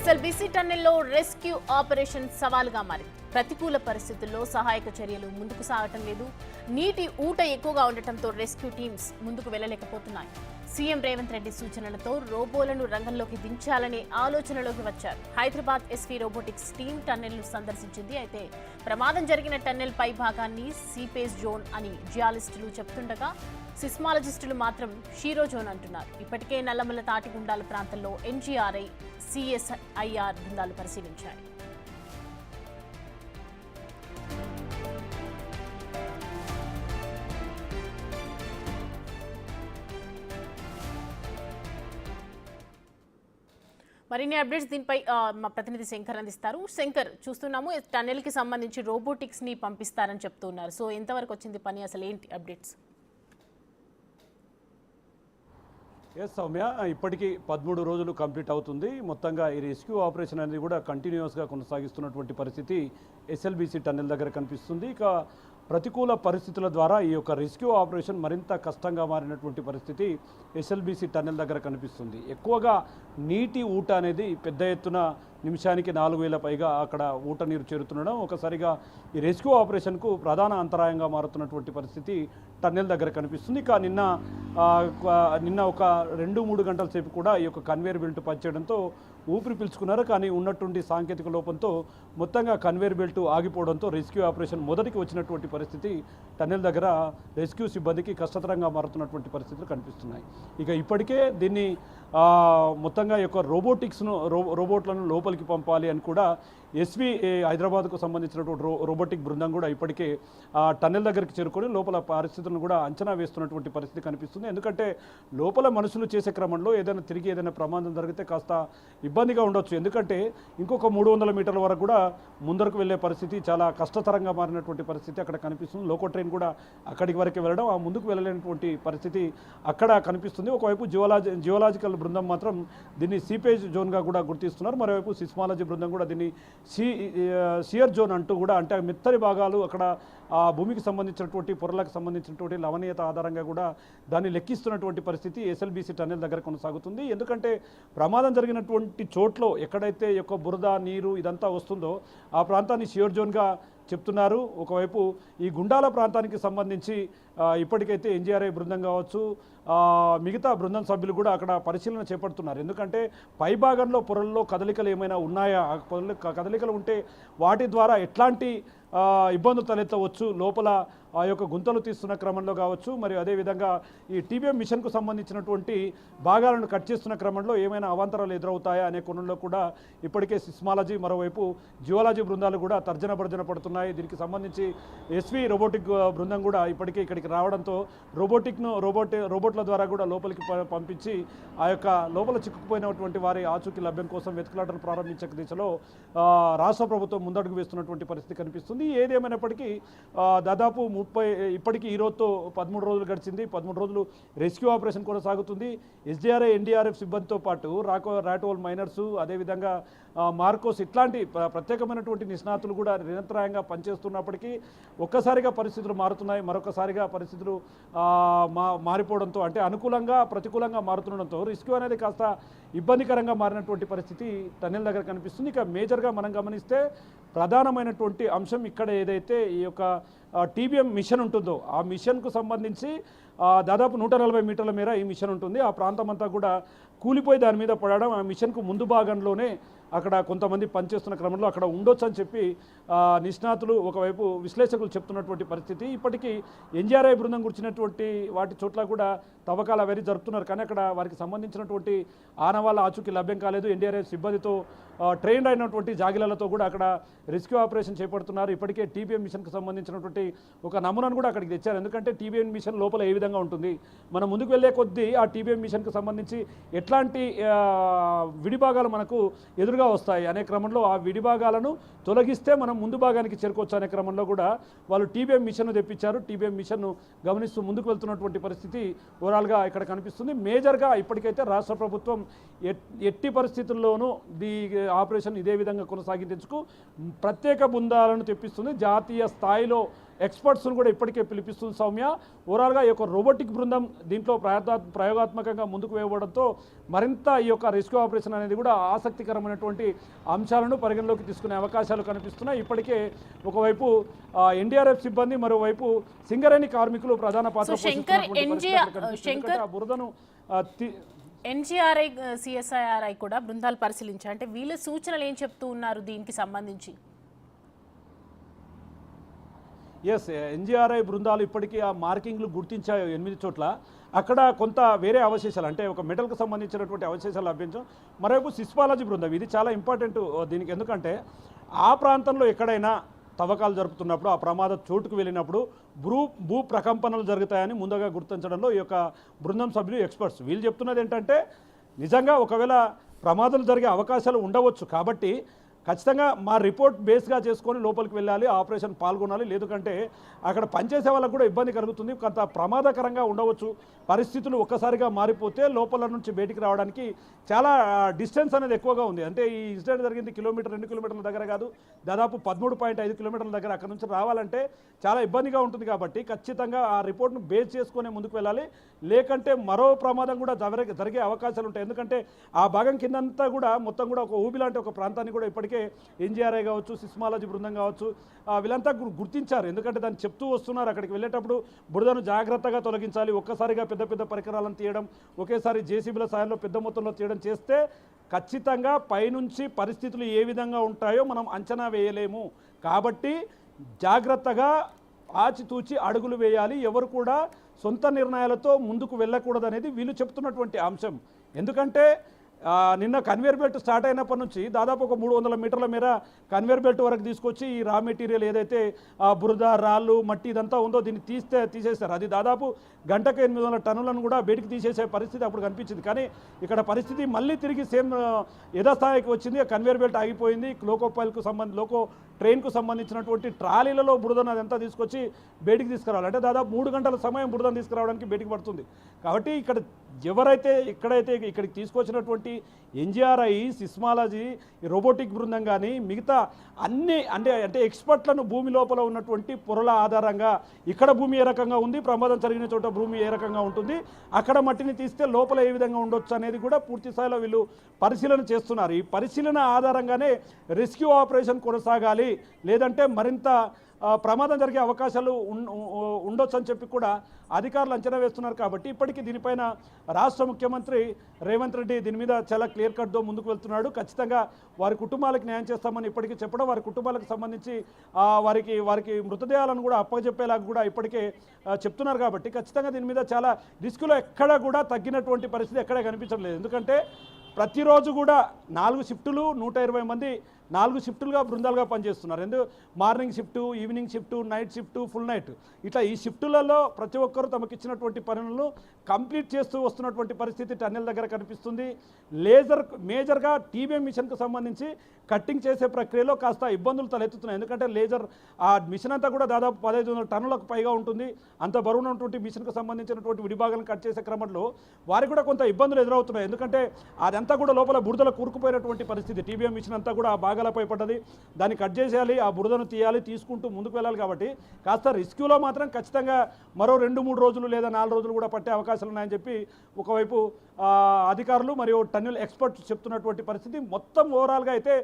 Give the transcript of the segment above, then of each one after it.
SLBC టన్నెల్లో rescue operation సవాలుగా మారింది. ప్రతికూల పరిస్థితుల్లో సహాయక చర్యలు ముందుకు సాగటం లేదు. నీటి ఊట ఎక్కువగా ఉండటంతో రెస్క్యూ టీమ్స్ ముందుకు వెళ్లలేకపోతున్నాయి. సీఎం రేవంత్ రెడ్డి సూచనలతో రోబోలను రంగంలోకి దించాలనే ఆలోచనలోకి వచ్చారు. హైదరాబాద్ ఎస్వీ రోబోటిక్స్ టీం టన్నెల్ను సందర్శించింది. అయితే ప్రమాదం జరిగిన టన్నెల్ పై భాగాన్ని సీపేజ్ జోన్ అని జియాలజిస్టులు చెబుతుండగా సిస్మాలజిస్టులు మాత్రం షీరో జోన్ అంటున్నారు. ఇప్పటికే నల్లమల్ల తాటిగుండాల ప్రాంతంలో ఎన్జీఆర్ఐ, సిఎస్ఐఆర్ బృందాలు పరిశీలించాయి. మరిన్ని అప్డేట్స్ దీనిపై మా ప్రతినిధి శంకర్ అందిస్తారు. శంకర్, చూస్తున్నాము టన్నెల్ కి సంబంధించి రోబోటిక్స్ ని పంపిస్తారని చెప్తున్నారు. సో ఎంతవరకు వచ్చింది పని, అసలు ఏంటి అప్డేట్స్? ఎస్ సౌమ్య, ఇప్పటికీ 13 రోజులు కంప్లీట్ అవుతుంది. మొత్తంగా ఈ రెస్క్యూ ఆపరేషన్ అనేది కూడా కంటిన్యూస్గా కొనసాగిస్తున్నటువంటి పరిస్థితి ఎస్ఎల్బీసీ టన్నెల్ దగ్గర కనిపిస్తుంది. ఇక ప్రతికూల పరిస్థితుల ద్వారా ఈ యొక్క రెస్క్యూ ఆపరేషన్ మరింత కష్టంగా మారినటువంటి పరిస్థితి ఎస్ఎల్బీసీ టన్నెల్ దగ్గర కనిపిస్తుంది. ఎక్కువగా నీటి ఊట అనేది పెద్ద ఎత్తున నిమిషానికి 4000 పైగా అక్కడ ఊట నీరు చేరుతుండడం ఒకసారిగా ఈ రెస్క్యూ ఆపరేషన్కు ప్రధాన అంతరాయంగా మారుతున్నటువంటి పరిస్థితి టన్నెల్ దగ్గర కనిపిస్తుంది. ఇక నిన్న ఒక 2-3 గంటల సేపు కూడా ఈ యొక్క కన్వేయర్ బెల్ట్ పనిచేయడంతో ఊపిరి పీల్చుకున్నారు. కానీ ఉన్నటువంటి సాంకేతిక లోపంతో మొత్తంగా కన్వేయర్ బెల్ట్ ఆగిపోవడంతో రెస్క్యూ ఆపరేషన్ మొదటికి వచ్చినటువంటి పరిస్థితి టన్నెల్ దగ్గర రెస్క్యూ సిబ్బందికి కష్టతరంగా మారుతున్నటువంటి పరిస్థితులు కనిపిస్తున్నాయి. ఇక ఇప్పటికే దీన్ని మొత్తంగా యొక్క రోబోట్లను లోపలికి పంపాలి అని కూడా ఎస్వి హైదరాబాద్కు సంబంధించినటువంటి రోబోటిక్ బృందం కూడా ఇప్పటికే టన్నెల్ దగ్గరికి చేరుకొని లోపల పరిస్థితులను కూడా అంచనా వేస్తున్నటువంటి పరిస్థితి కనిపిస్తుంది. ఎందుకంటే లోపల మనుషులు చేసే క్రమంలో ఏదైనా ప్రమాదం జరిగితే కాస్త ఇబ్బందిగా ఉండొచ్చు. ఎందుకంటే ఇంకొక 300 మీటర్ల వరకు కూడా ముందరకు వెళ్ళే పరిస్థితి చాలా కష్టతరంగా మారినటువంటి పరిస్థితి అక్కడ కనిపిస్తుంది. లోకో ట్రైన్ కూడా అక్కడికి వరకు వెళ్ళడం, ఆ ముందుకు వెళ్ళలేనటువంటి పరిస్థితి అక్కడ కనిపిస్తుంది. ఒకవైపు జియోలాజికల్ బృందం మాత్రం దీన్ని సీపేజ్ జోన్గా కూడా గుర్తిస్తున్నారు. మరోవైపు సిస్మాలజీ బృందం కూడా దీన్ని షియర్ జోన్ అంటూ కూడా, అంటే మెత్తని భాగాలు అక్కడ ఆ భూమికి సంబంధించినటువంటి పొరలకు సంబంధించినటువంటి లవణీయత ఆధారంగా కూడా దాన్ని లెక్కిస్తున్నటువంటి పరిస్థితి ఎస్ఎల్బీసీ టన్నెల్ దగ్గర కొనసాగుతుంది. ఎందుకంటే ప్రమాదం జరిగినటువంటి చోట్లో ఎక్కడైతే యొక్క బురద నీరు ఇదంతా వస్తుందో ఆ ప్రాంతాన్ని షియర్ జోన్గా చెప్తున్నారు. ఒకవైపు ఈ గుండాల ప్రాంతానికి సంబంధించి ఇప్పటికైతే ఎన్జీఆర్ఐ బృందం కావచ్చు, మిగతా బృందం సభ్యులు కూడా అక్కడ పరిశీలన చేపడుతున్నారు. ఎందుకంటే పైభాగంలో పొరల్లో కదలికలు ఏమైనా ఉన్నాయా, కదలికలు ఉంటే వాటి ద్వారా ఎట్లాంటి ఇబ్బందులు తలెత్తవచ్చు, లోపల ఆ యొక్క గుంతలు తీస్తున్న క్రమంలో కావచ్చు, మరియు అదేవిధంగా ఈ టీబీఎం మిషన్కు సంబంధించినటువంటి భాగాలను కట్ చేస్తున్న క్రమంలో ఏమైనా అవాంతరాలు ఎదురవుతాయా అనే కోణంలో కూడా ఇప్పటికే సిస్మాలజీ, మరోవైపు జియోలాజీ బృందాలు కూడా తర్జన భర్జన పడుతున్నాయి. దీనికి సంబంధించి ఎస్వి రోబోటిక్ బృందం కూడా ఇప్పటికే ఇక్కడికి రావడంతో రోబోట్ల ద్వారా కూడా లోపలికి పంపించి ఆ యొక్క లోపల చిక్కుకుపోయినటువంటి వారి ఆచూకీ లభ్యం కోసం వెతుకులాటను ప్రారంభించే దిశలో రాష్ట్ర ప్రభుత్వం ముందడుగు వేస్తున్నటువంటి పరిస్థితి కనిపిస్తుంది. ఏదేమైనప్పటికీ దాదాపు ఇప్పటికీ ఈరోజుతో 13 రోజులు గడిచింది. 13 రోజులు రెస్క్యూ ఆపరేషన్ కొనసాగుతుంది. ఎస్డీఆర్ఐ, ఎన్డీఆర్ఎఫ్ సిబ్బందితో పాటు రాటోల్ మైనర్సు, అదేవిధంగా మార్కోస్ ఇట్లాంటి ప్రత్యేకమైనటువంటి నిష్ణాతులు కూడా నిరంతరాయంగా పనిచేస్తున్నప్పటికీ ఒక్కసారిగా పరిస్థితులు మారుతున్నాయి. మరొకసారిగా పరిస్థితులు మారిపోవడంతో, అంటే అనుకూలంగా ప్రతికూలంగా మారుతుండడంతో రెస్క్యూ అనేది కాస్త ఇబ్బందికరంగా మారినటువంటి పరిస్థితి టన్నెల్ దగ్గర కనిపిస్తుంది. ఇక మేజర్గా మనం గమనిస్తే ప్రధానమైనటువంటి అంశం ఇక్కడ ఏదైతే ఈ యొక్క టీబీఎం మిషన్ ఉంటుందో ఆ మిషన్కు సంబంధించి దాదాపు 140 మీటర్ల మేర ఈ మిషన్ ఉంటుంది. ఆ ప్రాంతం అంతా కూడా కూలిపోయి దాని మీద పడడం, ఆ మిషన్కు ముందు భాగంలోనే అక్కడ కొంతమంది పనిచేస్తున్న క్రమంలో అక్కడ ఉండొచ్చు అని చెప్పి నిష్ణాతులు, ఒకవైపు విశ్లేషకులు చెప్తున్నటువంటి పరిస్థితి. ఇప్పటికీ ఎన్జీఆర్ఐ బృందం గురించినటువంటి వాటి చోట్ల కూడా తవ్వకాలు అవన్నీ జరుపుతున్నారు. కానీ అక్కడ వారికి సంబంధించినటువంటి ఆనవాళ్ళ ఆచూకీ లభ్యం కాలేదు. ఎన్డీఆర్ఐ సిబ్బందితో ట్రైన్డ్ అయినటువంటి జాగిలలతో కూడా అక్కడ రెస్క్యూ ఆపరేషన్ చేపడుతున్నారు. ఇప్పటికే టీబీఎం మిషన్కు సంబంధించినటువంటి ఒక నమూనాను కూడా అక్కడికి తెచ్చారు. ఎందుకంటే టీబీఎం మిషన్ లోపల ఏ విధంగా ఉంటుంది, మనం ముందుకు వెళ్ళే కొద్దీ ఆ టీబీఎం మిషన్కు సంబంధించి ఎట్లాంటి విడిభాగాలు మనకు ఎదురుగా వస్తాయి అనే క్రమంలో ఆ విడిభాగాలను తొలగిస్తే మనం ముందు భాగానికి చేరుకోవచ్చు అనే క్రమంలో కూడా వాళ్ళు టీబీఎం మిషన్ను తెప్పించారు. టీబీఎం మిషన్ను గమనిస్తూ ముందుకు వెళ్తున్నటువంటి పరిస్థితి ఓవరాల్గా ఇక్కడ కనిపిస్తుంది. మేజర్గా ఇప్పటికైతే రాష్ట్ర ప్రభుత్వం ఎట్టి పరిస్థితుల్లోనూ ఆపరేషన్ ఇదే విధంగా కొనసాగించేందుకు ప్రత్యేక బృందాలను తెప్పిస్తుంది. జాతీయ స్థాయిలో ఎక్స్పర్ట్స్ను కూడా ఇప్పటికే పిలిపిస్తుంది సౌమ్య. ఓవరాల్గా ఈ యొక్క రోబోటిక్ బృందం దీంట్లో ప్రయోగాత్మకంగా ముందుకు వేయబడంతో మరింత ఈ యొక్క రెస్క్యూ ఆపరేషన్ అనేది కూడా ఆసక్తికరమైనటువంటి అంశాలను పరిగణలోకి తీసుకునే అవకాశాలు కనిపిస్తున్నాయి. ఇప్పటికే ఒకవైపు ఎన్డీఆర్ఎఫ్ సిబ్బంది, మరోవైపు సింగరేణి కార్మికులు ప్రధాన పాత్ర పోషిస్తున్నటువంటి ఆ బురదను ఎన్జీఆర్ఐ సిఎస్ఐఆర్ఐ కూడా బృందాలు పరిశీలించారు. అంటే వీళ్ళ సూచనలు ఏం చెప్తూ ఉన్నారు దీనికి సంబంధించి? ఎస్, ఎన్జీఆర్ఐ బృందాలు ఇప్పటికీ ఆ మార్కింగ్లు గుర్తించాయి 8 చోట్ల. అక్కడ కొంత వేరే అవశేషాలు, అంటే ఒక మెటల్కి సంబంధించినటువంటి అవశేషాలు లభించడం. మరోవైపు సిస్మాలజీ బృందం, ఇది చాలా ఇంపార్టెంట్ దీనికి. ఎందుకంటే ఆ ప్రాంతంలో ఎక్కడైనా తవ్వకాలు జరుపుతున్నప్పుడు, ఆ ప్రమాద చోటుకు వెళ్ళినప్పుడు భూ ప్రకంపనలు జరుగుతాయని ముందుగా గుర్తించడంలో ఈ యొక్క బృందం సభ్యులు ఎక్స్పర్ట్స్. వీళ్ళు చెప్తున్నది ఏంటంటే నిజంగా ఒకవేళ ప్రమాదాలు జరిగే అవకాశాలు ఉండవచ్చు, కాబట్టి ఖచ్చితంగా మా రిపోర్ట్ బేస్గా చేసుకొని లోపలికి వెళ్ళాలి, ఆపరేషన్ పాల్గొనాలి. లేదంటే అక్కడ పనిచేసే వాళ్ళకు కూడా ఇబ్బంది కలుగుతుంది, కొంత ప్రమాదకరంగా ఉండవచ్చు. పరిస్థితులు ఒక్కసారిగా మారిపోతే లోపల నుంచి బయటికి రావడానికి చాలా డిస్టెన్స్ అనేది ఎక్కువగా ఉంది. అంటే ఈ ఇన్సిడెంట్ జరిగింది 2 కిలోమీటర్ల దగ్గర కాదు, దాదాపు 13.5 కిలోమీటర్ల దగ్గర. అక్కడ నుంచి రావాలంటే చాలా ఇబ్బందిగా ఉంటుంది. కాబట్టి ఖచ్చితంగా ఆ రిపోర్ట్ను బేస్ చేసుకునే ముందుకు వెళ్ళాలి, లేకంటే మరో ప్రమాదం కూడా జరిగే అవకాశాలు ఉంటాయి. ఎందుకంటే ఆ భాగం కిందంతా కూడా మొత్తం కూడా ఒక ఊబి లాంటి ఒక ప్రాంతాన్ని కూడా ఇప్పటికే ఎన్జీఆర్ఐ కావచ్చు, సిస్మాలజీ బృందం కావచ్చు, వీళ్ళంతా గుర్తించారు. ఎందుకంటే దాన్ని చెప్తూ వస్తున్నారు. అక్కడికి వెళ్ళేటప్పుడు బురదను జాగ్రత్తగా తొలగించాలి, ఒక్కసారిగా పెద్ద పరికరాలను తీయడం, ఒకేసారి జేసీబీల సాయంలో పెద్ద మొత్తంలో తీయడం చేస్తే ఖచ్చితంగా పైనుంచి పరిస్థితులు ఏ విధంగా ఉంటాయో మనం అంచనా వేయలేము. కాబట్టి జాగ్రత్తగా ఆచితూచి అడుగులు వేయాలి, ఎవరు కూడా సొంత నిర్ణయాలతో ముందుకు వెళ్ళకూడదనేది వీళ్ళు చెప్తున్నటువంటి అంశం. ఎందుకంటే నిన్న కన్వేర్ బెల్ట్ స్టార్ట్ అయినప్పటి నుంచి దాదాపు ఒక 300 మీటర్ల మేర కన్వేర్ బెల్ట్ వరకు తీసుకొచ్చి ఈ రా మెటీరియల్ ఏదైతే బురద, రాళ్ళు, మట్టి ఇదంతా ఉందో దీన్ని తీసేస్తారు. అది దాదాపు గంటకు 800 టన్నులను కూడా బయటికి తీసేసే పరిస్థితి అప్పుడు కనిపించింది. కానీ ఇక్కడ పరిస్థితి మళ్ళీ తిరిగి సేమ్ యథాస్థాయికి వచ్చింది. కన్వేర్ బెల్ట్ ఆగిపోయింది. లోకో ట్రైన్కు సంబంధించినటువంటి ట్రాలీలలో బురదను అదంతా తీసుకొచ్చి బయటికి తీసుకురావాలి. అంటే దాదాపు 3 గంటల సమయం బురదను తీసుకురావడానికి బయటికి పడుతుంది. కాబట్టి ఇక్కడ ఎక్కడైతే ఇక్కడికి తీసుకొచ్చినటువంటి ఎన్జీఆర్ఐ, సిస్మాలజీ, రోబోటిక్ బృందం కానీ మిగతా అన్ని అంటే ఎక్స్పర్ట్లను భూమి లోపల ఉన్నటువంటి పొరల ఆధారంగా ఇక్కడ భూమి ఏ రకంగా ఉంది, ప్రమాదం జరిగిన చోట భూమి ఏ రకంగా ఉంటుంది, అక్కడ మట్టిని తీస్తే లోపల ఏ విధంగా ఉండొచ్చు అనేది కూడా పూర్తి స్థాయిలో వీళ్ళు పరిశీలన చేస్తున్నారు. ఈ పరిశీలన ఆధారంగానే రెస్క్యూ ఆపరేషన్ కొనసాగాలి, లేదంటే మరింత ప్రమాదం జరిగే అవకాశాలు ఉండొచ్చు అని చెప్పి కూడా అధికారులు అంచనా వేస్తున్నారు. కాబట్టి ఇప్పటికీ దీనిపైన రాష్ట్ర ముఖ్యమంత్రి రేవంత్ రెడ్డి దీని మీద చాలా క్లియర్ కట్తో ముందుకు వెళ్తున్నాడు. ఖచ్చితంగా వారి కుటుంబాలకు న్యాయం చేస్తామని ఇప్పటికీ చెప్పడం, వారి కుటుంబాలకు సంబంధించి వారికి మృతదేహాలను కూడా అప్పచెప్పేలాగా కూడా ఇప్పటికే చెప్తున్నారు. కాబట్టి ఖచ్చితంగా దీని మీద చాలా రిస్కులో ఎక్కడ కూడా తగ్గినటువంటి పరిస్థితి ఎక్కడే కనిపించడం లేదు. ఎందుకంటే ప్రతిరోజు కూడా 4 షిఫ్టులు, 120 మంది 4 షిఫ్టులుగా బృందాలుగా పనిచేస్తున్నారు. Morning shift, evening shift, night shift, full night, ఇట్లా ఈ షిఫ్టులలో ప్రతి ఒక్కరూ తమకు ఇచ్చినటువంటి పనులను కంప్లీట్ చేస్తూ వస్తున్నటువంటి పరిస్థితి టన్నెల్ దగ్గర కనిపిస్తుంది. మేజర్గా టీబీఎం మిషన్కు సంబంధించి కట్టింగ్ చేసే ప్రక్రియలో కాస్త ఇబ్బందులు తలెత్తుతున్నాయి. ఎందుకంటే లేజర్ ఆ మిషన్ అంతా కూడా దాదాపు 1500 టన్నులకు పైగా ఉంటుంది. అంత బరువున్నటువంటి మిషన్కు సంబంధించినటువంటి విడిభాగాలను కట్ చేసే క్రమంలో వారికి కూడా కొంత ఇబ్బందులు ఎదురవుతున్నాయి. ఎందుకంటే అదంతా కూడా లోపల బురదలో కూరుకుపోయినటువంటి పరిస్థితి. టీబీఎం మిషన్ అంతా కూడా ఆ భాగాలపై పడ్డది. దాన్ని కట్ చేసేయాలి, ఆ బురదను తీయాలి, తీసుకుంటూ ముందుకు వెళ్ళాలి. కాబట్టి కాస్త రిస్క్యూలో మాత్రం ఖచ్చితంగా మరో 2-3 రోజులు లేదా 4 రోజులు కూడా పట్టే అవకాశాలు ఉన్నాయని చెప్పి ఒకవైపు అధికారులు మరియు టన్నెల్ ఎక్స్పర్ట్స్ చెప్తున్నటువంటి పరిస్థితి. మొత్తం ఓవరాల్గా అయితే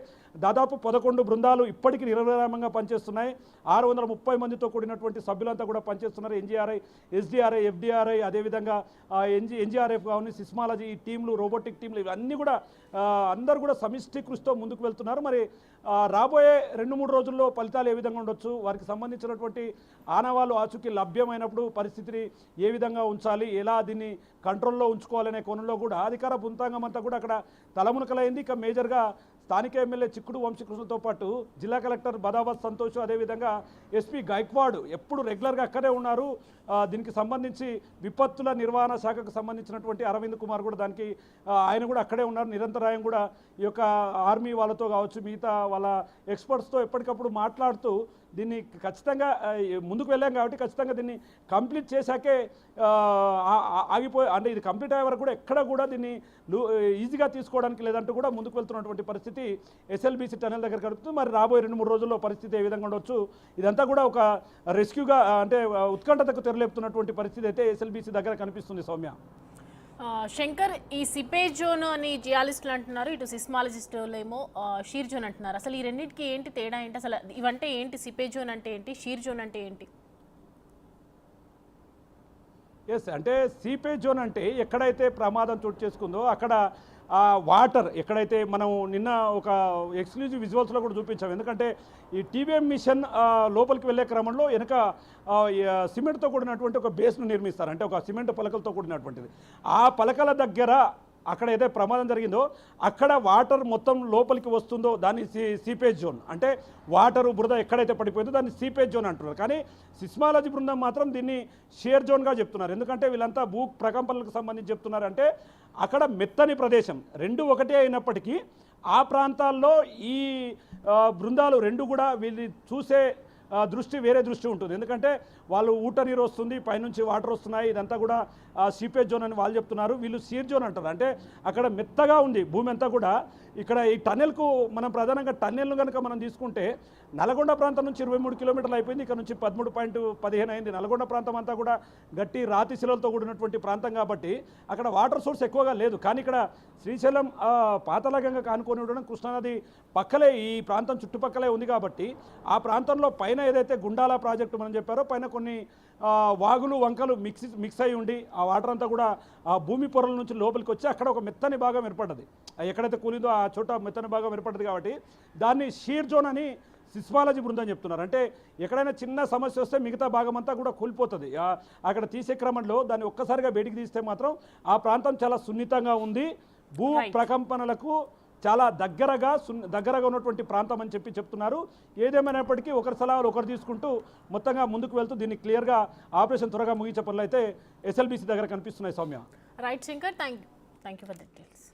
దాదాపు 11 బృందాలు ఇప్పటికీ నిర్విరామంగా పనిచేస్తున్నాయి. 630 మందితో కూడినటువంటి సభ్యులంతా కూడా పనిచేస్తున్నారు. ఎన్జీఆర్ఐ, ఎస్డీఆర్ఐ, ఎఫ్డీఆర్ఐ, అదేవిధంగా ఎన్జీఆర్ఎఫ్ కావాలి, సిస్మాలజీ టీంలు, రోబోటిక్ టీంలు, ఇవన్నీ కూడా అందరూ కూడా సమిష్టి కృషితో ముందుకు వెళ్తున్నారు. మరి రాబోయే 2-3 రోజుల్లో ఫలితాలు ఏ విధంగా ఉండొచ్చు, వారికి సంబంధించినటువంటి ఆనవాళ్ళు ఆచూకీ లభ్యమైనప్పుడు పరిస్థితిని ఏ విధంగా ఉంచాలి, ఎలా దీన్ని కంట్రోల్లో ఉంచుకోవాలనే కోణంలో కూడా అధికార బృందాంగం అంతా కూడా అక్కడ తలమునకలైంది. ఇక మేజర్గా స్థానిక ఎమ్మెల్యే చిక్కుడు వంశీకృష్ణతో పాటు జిల్లా కలెక్టర్ బదావత్ సంతోష్, అదేవిధంగా ఎస్పీ గైక్వాడ్ ఎప్పుడు రెగ్యులర్గా అక్కడే ఉన్నారు. దీనికి సంబంధించి విపత్తుల నిర్వహణ శాఖకు సంబంధించినటువంటి అరవింద్ కుమార్ కూడా దానికి ఆయన కూడా అక్కడే ఉన్నారు. నిరంతరాయం కూడా ఈ యొక్క ఆర్మీ వాళ్ళతో కావచ్చు, మిగతా వాళ్ళ ఎక్స్పర్ట్స్తో ఎప్పటికప్పుడు మాట్లాడుతూ దీన్ని ఖచ్చితంగా ముందుకు వెళ్ళాం కాబట్టి ఖచ్చితంగా దీన్ని కంప్లీట్ చేశాకే ఆగిపోయి, అంటే ఇది కంప్లీట్ అయ్యే వరకు కూడా ఎక్కడ కూడా దీన్ని ఈజీగా తీసుకోవడానికి లేదంటూ కూడా ముందుకు వెళ్తున్నటువంటి పరిస్థితి ఎస్ఎల్బీసీ టనెల్ దగ్గర కడుపుతుంది. మరి రాబోయే 2-3 రోజుల్లో పరిస్థితి ఏ విధంగా ఉండొచ్చు, ఇదంతా కూడా ఒక రెస్క్యూగా అంటే ఉత్కంఠతకు తెరలేపుతున్నటువంటి పరిస్థితి అయితే ఎస్ఎల్బీసీ దగ్గర కనిపిస్తుంది సౌమ్య. శంకర్, ఈ సిపేజ్ జోన్ అని జియాలిస్టులు అంటున్నారు, ఇటు సిస్మాలజిస్టులు ఏమో షీర్ జోన్ అంటున్నారు. అసలు ఈ రెండింటికి ఏంటి తేడా ఏంటి? అసలు ఇవంటే ఏంటి? సిపేజ్ జోన్ అంటే ఏంటి? షీర్ జోన్ అంటే ఏంటి? ఎస్, అంటే సీపేజ్ జోన్ అంటే ఎక్కడైతే ప్రమాదం చోటు చేసుకుందో అక్కడ వాటర్ ఎక్కడైతే మనం నిన్న ఒక ఎక్స్క్లూజివ్ విజువల్స్లో కూడా చూపించాం. ఎందుకంటే ఈ టీబీఎం మిషన్ లోపలికి వెళ్ళే క్రమంలో వెనక సిమెంట్తో కూడినటువంటి ఒక బేస్ను నిర్మిస్తారు, అంటే ఒక సిమెంట్ పలకలతో కూడినటువంటిది. ఆ పలకల దగ్గర అక్కడ ఏదైతే ప్రమాదం జరిగిందో అక్కడ వాటర్ మొత్తం లోపలికి వస్తుందో దాన్ని సీపేజ్ జోన్, అంటే వాటరు బురద ఎక్కడైతే పడిపోయిందో దాన్ని సీపేజ్ జోన్ అంటున్నారు. కానీ సిస్మాలజీ బృందం మాత్రం దీన్ని షేర్ జోన్గా చెప్తున్నారు. ఎందుకంటే వీళ్ళంతా భూ ప్రకంపనలకు సంబంధించి చెప్తున్నారు. అంటే అక్కడ మెత్తని ప్రదేశం రెండు ఒకటే అయినప్పటికీ ఆ ప్రాంతాల్లో ఈ బృందాలు రెండు కూడా వీళ్ళు చూసే దృష్టి వేరే దృష్టి ఉంటుంది. ఎందుకంటే వాళ్ళు ఊట నీరు వస్తుంది, పైనుంచి వాటర్ వస్తున్నాయి, ఇదంతా కూడా సీపేజ్ జోన్ అని వాళ్ళు చెప్తున్నారు. వీళ్ళు సీర్ జోన్ అంటారు. అంటే అక్కడ మెత్తగా ఉంది భూమి అంతా కూడా. ఇక్కడ ఈ టన్నెల్కు మనం ప్రధానంగా టన్నెల్ను కనుక మనం తీసుకుంటే నల్గొండ ప్రాంతం నుంచి 23 కిలోమీటర్లు అయిపోయింది, ఇక్కడ నుంచి 13.15 అయింది. నల్గొండ ప్రాంతం అంతా కూడా గట్టి రాతి శిలలతో కూడినటువంటి ప్రాంతం కాబట్టి అక్కడ వాటర్ సోర్స్ ఎక్కువగా లేదు. కానీ ఇక్కడ శ్రీశైలం పాతాళగంగ కానుకొని ఉండడం, కృష్ణానది పక్కలే ఈ ప్రాంతం చుట్టుపక్కలే ఉంది కాబట్టి ఆ ప్రాంతంలో పైన ఏదైతే గుండాల ప్రాజెక్టు మనం చెప్పారో పైన కొన్ని వాగులు వంకలు మిక్స్ అయి ఉండి ఆ వాటర్ అంతా కూడా ఆ భూమి పొరల నుంచి లోపలికి వచ్చి అక్కడ ఒక మెత్తని భాగం ఏర్పడ్డది. ఎక్కడైతే కూలిందో ఆ చోట మెత్తని భాగం ఏర్పడ్డది కాబట్టి దాన్ని షీర్ జోన్ అని సిస్మాలజీ బృందం చెప్తున్నారు. అంటే ఎక్కడైనా చిన్న సమస్య వస్తే మిగతా భాగం అంతా కూడా కూలిపోతుంది. అక్కడ తీసే క్రమంలో దాన్ని ఒక్కసారిగా బయటికి తీస్తే మాత్రం ఆ ప్రాంతం చాలా సున్నితంగా ఉంది, భూ ప్రకంపనలకు చాలా దగ్గరగా ఉన్నటువంటి ప్రాంతం అని చెప్తున్నారు. ఏదేమైనప్పటికీ ఒకరి సలహాలు ఒకరు తీసుకుంటూ మొత్తంగా ముందుకు వెళ్తూ దీన్ని క్లియర్గా ఆపరేషన్ త్వరగా ముగించే పనులు అయితే ఎస్ఎల్బీసీ దగ్గర కనిపిస్తున్నాయి Soumya. Right Shankar, thank you for the details.